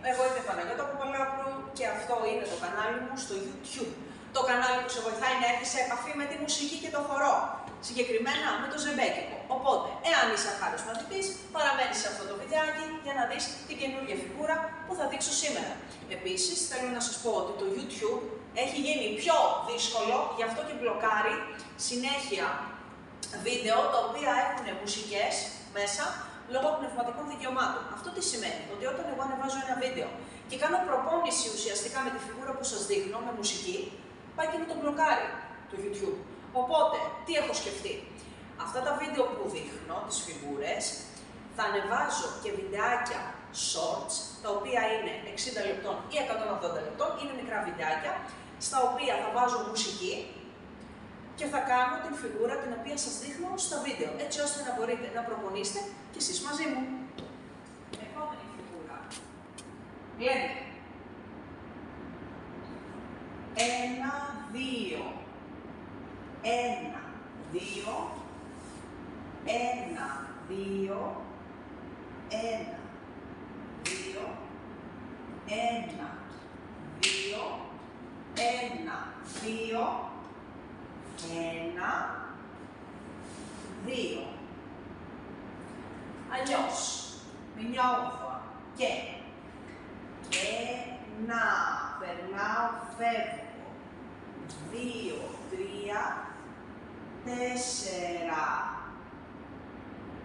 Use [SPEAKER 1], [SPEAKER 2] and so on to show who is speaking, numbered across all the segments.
[SPEAKER 1] Εγώ είμαι η Παναγιώτα Παπαλάπρου και αυτό είναι το κανάλι μου στο YouTube. Το κανάλι που σε βοηθάει να έρθεις σε επαφή με τη μουσική και το χορό. Συγκεκριμένα με το ζεμπέκικο. Οπότε, εάν είσαι αρχάριος μαθητής, παραμένεις σε αυτό το βιντεάκι για να δεις την καινούργια φιγούρα που θα δείξω σήμερα. Επίσης, θέλω να σας πω ότι το YouTube έχει γίνει πιο δύσκολο, γι' αυτό και μπλοκάρει συνέχεια βίντεο τα οποία έχουν μουσικές μέσα λόγω πνευματικών δικαιωμάτων. Αυτό τι σημαίνει? Ότι όταν εγώ ανεβάζω ένα βίντεο και κάνω προπόνηση ουσιαστικά με τη φιγούρα που σας δείχνω, με μουσική, πάει και με το μπλοκάρει το YouTube. Οπότε, τι έχω σκεφτεί? Αυτά τα βίντεο που δείχνω, τις φιγούρες, θα ανεβάζω και βιντεάκια shorts, τα οποία είναι 60 λεπτών ή 180 λεπτών, είναι μικρά βιντεάκια, στα οποία θα βάζω μουσική και θα κάνω την φιγούρα την οποία σας δείχνω στα βίντεο, έτσι ώστε να μπορείτε να προπονήσετε και εσείς μαζί μου. Επόμενη φιγούρα. Λέμε 1, 2, 1, 2, 1, 2, 1, 2, 1, 2, 1, 2, 1, 2. Αλλιώς, με μια όρθια και 1, περνάω, φεύγω, 2, 3, 4,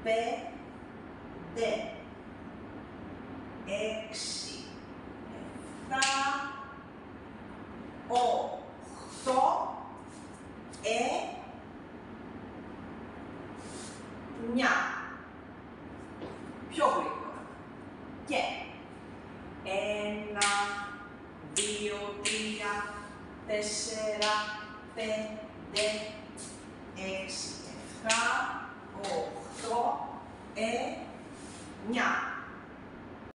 [SPEAKER 1] 5, 6, 7, 8, 9. Πιο γρήγορα. Και 1, 2, 3, 4, 5, 6, 7, 8.